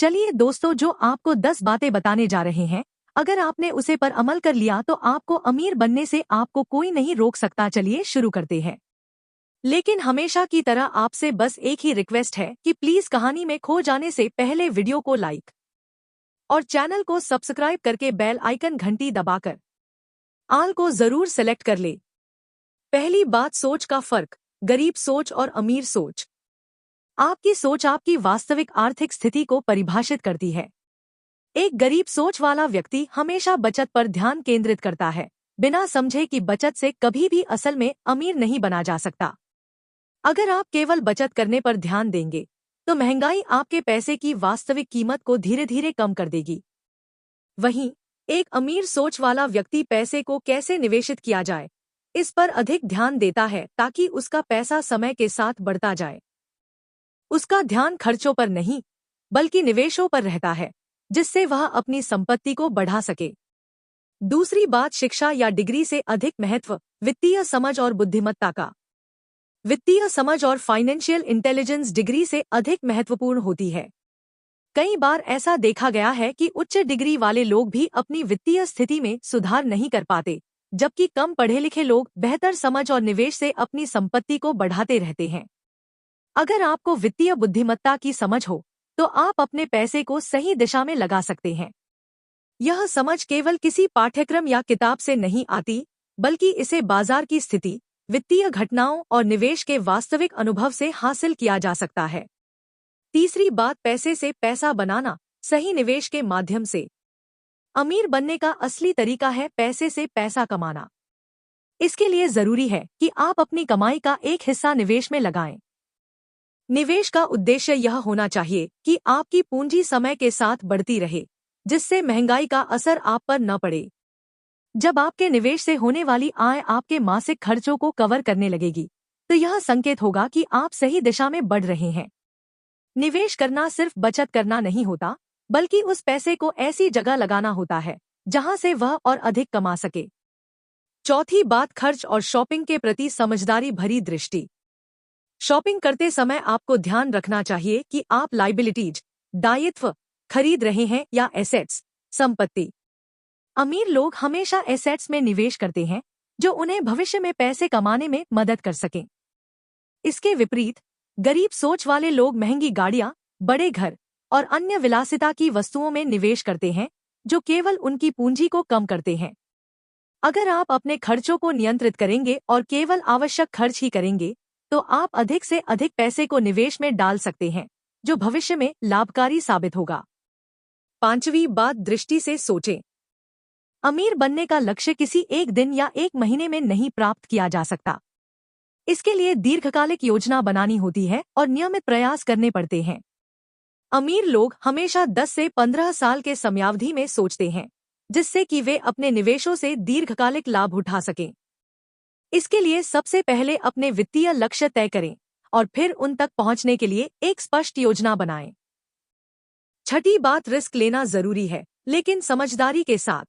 चलिए दोस्तों, जो आपको 10 बातें बताने जा रहे हैं, अगर आपने उसे पर अमल कर लिया तो आपको अमीर बनने से आपको कोई नहीं रोक सकता। चलिए शुरू करते हैं। लेकिन हमेशा की तरह आपसे बस एक ही रिक्वेस्ट है कि प्लीज कहानी में खो जाने से पहले वीडियो को लाइक और चैनल को सब्सक्राइब करके बेल आइकन घंटी दबाकर आल को जरूर सेलेक्ट कर ले। पहली बात, सोच का फर्क। गरीब सोच और अमीर सोच। आपकी सोच आपकी वास्तविक आर्थिक स्थिति को परिभाषित करती है। एक गरीब सोच वाला व्यक्ति हमेशा बचत पर ध्यान केंद्रित करता है, बिना समझे कि बचत से कभी भी असल में अमीर नहीं बना जा सकता। अगर आप केवल बचत करने पर ध्यान देंगे तो महंगाई आपके पैसे की वास्तविक कीमत को धीरे धीरे कम कर देगी। वहीं एक अमीर सोच वाला व्यक्ति पैसे को कैसे निवेशित किया जाए इस पर अधिक ध्यान देता है, ताकि उसका पैसा समय के साथ बढ़ता जाए। उसका ध्यान खर्चों पर नहीं बल्कि निवेशों पर रहता है, जिससे वह अपनी संपत्ति को बढ़ा सके। दूसरी बात, शिक्षा या डिग्री से अधिक महत्व वित्तीय समझ और बुद्धिमत्ता का। वित्तीय समझ और फाइनेंशियल इंटेलिजेंस डिग्री से अधिक महत्वपूर्ण होती है। कई बार ऐसा देखा गया है कि उच्च डिग्री वाले लोग भी अपनी वित्तीय स्थिति में सुधार नहीं कर पाते, जबकि कम पढ़े लिखे लोग बेहतर समझ और निवेश से अपनी संपत्ति को बढ़ाते रहते हैं। अगर आपको वित्तीय बुद्धिमत्ता की समझ हो तो आप अपने पैसे को सही दिशा में लगा सकते हैं। यह समझ केवल किसी पाठ्यक्रम या किताब से नहीं आती, बल्कि इसे बाजार की स्थिति, वित्तीय घटनाओं और निवेश के वास्तविक अनुभव से हासिल किया जा सकता है। तीसरी बात, पैसे से पैसा बनाना सही निवेश के माध्यम से। अमीर बनने का असली तरीका है पैसे से पैसा कमाना। इसके लिए जरूरी है कि आप अपनी कमाई का एक हिस्सा निवेश में लगाएं। निवेश का उद्देश्य यह होना चाहिए कि आपकी पूंजी समय के साथ बढ़ती रहे, जिससे महंगाई का असर आप पर न पड़े। जब आपके निवेश से होने वाली आय आपके मासिक खर्चों को कवर करने लगेगी, तो यह संकेत होगा कि आप सही दिशा में बढ़ रहे हैं। निवेश करना सिर्फ बचत करना नहीं होता, बल्कि उस पैसे को ऐसी जगह लगाना होता है जहां से वह और अधिक कमा सके। चौथी बात, खर्च और शॉपिंग के प्रति समझदारी भरी दृष्टि। शॉपिंग करते समय आपको ध्यान रखना चाहिए कि आप लायबिलिटीज, दायित्व खरीद रहे हैं या एसेट्स, संपत्ति। अमीर लोग हमेशा एसेट्स में निवेश करते हैं जो उन्हें भविष्य में पैसे कमाने में मदद कर सकें। इसके विपरीत गरीब सोच वाले लोग महंगी गाड़ियां, बड़े घर और अन्य विलासिता की वस्तुओं में निवेश करते हैं, जो केवल उनकी पूंजी को कम करते हैं। अगर आप अपने खर्चों को नियंत्रित करेंगे और केवल आवश्यक खर्च ही करेंगे, तो आप अधिक से अधिक पैसे को निवेश में डाल सकते हैं, जो भविष्य में लाभकारी साबित होगा। पांचवी बात, दृष्टि से सोचें। अमीर बनने का लक्ष्य किसी एक दिन या एक महीने में नहीं प्राप्त किया जा सकता। इसके लिए दीर्घकालिक योजना बनानी होती है और नियमित प्रयास करने पड़ते हैं। अमीर लोग हमेशा 10 से 15 साल के समयावधि में सोचते हैं, जिससे कि वे अपने निवेशों से दीर्घकालिक लाभ उठा सकें। इसके लिए सबसे पहले अपने वित्तीय लक्ष्य तय करें और फिर उन तक पहुंचने के लिए एक स्पष्ट योजना बनाएं। छठी बात, रिस्क लेना जरूरी है, लेकिन समझदारी के साथ।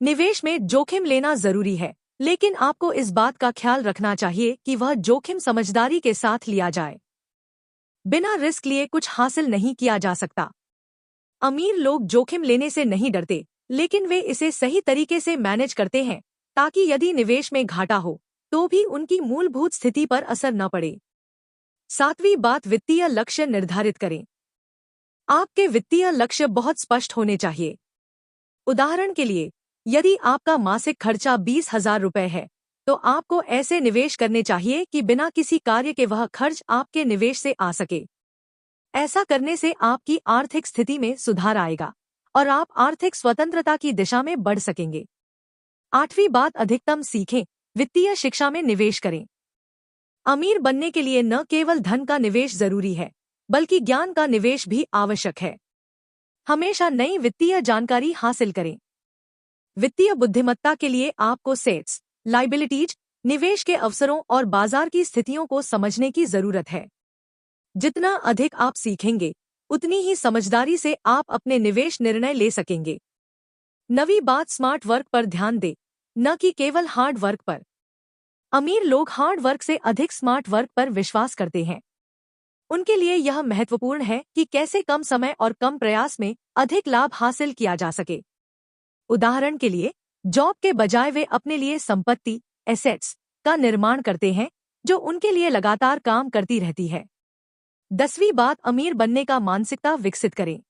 निवेश में जोखिम लेना जरूरी है, लेकिन आपको इस बात का ख्याल रखना चाहिए कि वह जोखिम समझदारी के साथ लिया जाए। बिना रिस्क लिए कुछ हासिल नहीं किया जा सकता। अमीर लोग जोखिम लेने से नहीं डरते, लेकिन वे इसे सही तरीके से मैनेज करते हैं, ताकि यदि निवेश में घाटा हो तो भी उनकी मूलभूत स्थिति पर असर न पड़े। सातवीं बात, वित्तीय लक्ष्य निर्धारित करें। आपके वित्तीय लक्ष्य बहुत स्पष्ट होने चाहिए। उदाहरण के लिए, यदि आपका मासिक खर्चा 20,000 रुपये है, तो आपको ऐसे निवेश करने चाहिए कि बिना किसी कार्य के वह खर्च आपके निवेश से आ सके। ऐसा करने से आपकी आर्थिक स्थिति में सुधार आएगा और आप आर्थिक स्वतंत्रता की दिशा में बढ़ सकेंगे। आठवीं बात, अधिकतम सीखें। वित्तीय शिक्षा में निवेश करें। अमीर बनने के लिए न केवल धन का निवेश जरूरी है, बल्कि ज्ञान का निवेश भी आवश्यक है। हमेशा नई वित्तीय जानकारी हासिल करें। वित्तीय बुद्धिमत्ता के लिए आपको सेट्स, लायबिलिटीज, निवेश के अवसरों और बाजार की स्थितियों को समझने की जरूरत है। जितना अधिक आप सीखेंगे, उतनी ही समझदारी से आप अपने निवेश निर्णय ले सकेंगे। नवी बात, स्मार्ट वर्क पर ध्यान दें, न कि केवल हार्ड वर्क पर। अमीर लोग हार्ड वर्क से अधिक स्मार्ट वर्क पर विश्वास करते हैं। उनके लिए यह महत्वपूर्ण है कि कैसे कम समय और कम प्रयास में अधिक लाभ हासिल किया जा सके। उदाहरण के लिए, जॉब के बजाय वे अपने लिए संपत्ति एसेट्स का निर्माण करते हैं जो उनके लिए लगातार काम करती रहती है। 10वीं बात, अमीर बनने का मानसिकता विकसित करें।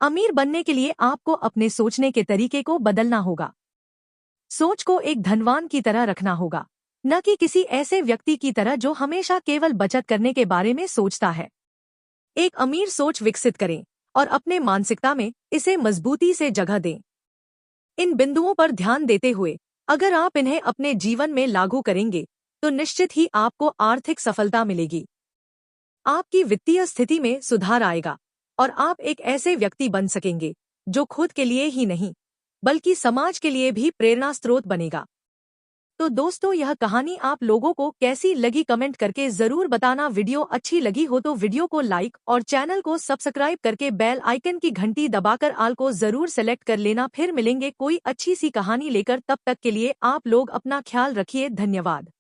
अमीर बनने के लिए आपको अपने सोचने के तरीके को बदलना होगा। सोच को एक धनवान की तरह रखना होगा, न कि किसी ऐसे व्यक्ति की तरह जो हमेशा केवल बचत करने के बारे में सोचता है। एक अमीर सोच विकसित करें और अपने मानसिकता में इसे मजबूती से जगह दें। इन बिंदुओं पर ध्यान देते हुए अगर आप इन्हें अपने जीवन में लागू करेंगे तो निश्चित ही आपको आर्थिक सफलता मिलेगी। आपकी वित्तीय स्थिति में सुधार आएगा और आप एक ऐसे व्यक्ति बन सकेंगे जो खुद के लिए ही नहीं बल्कि समाज के लिए भी प्रेरणा स्रोत बनेगा। तो दोस्तों, यह कहानी आप लोगों को कैसी लगी कमेंट करके जरूर बताना। वीडियो अच्छी लगी हो तो वीडियो को लाइक और चैनल को सब्सक्राइब करके बेल आइकन की घंटी दबाकर आल को जरूर सेलेक्ट कर लेना। फिर मिलेंगे कोई अच्छी सी कहानी लेकर, तब तक के लिए आप लोग अपना ख्याल रखिए। धन्यवाद।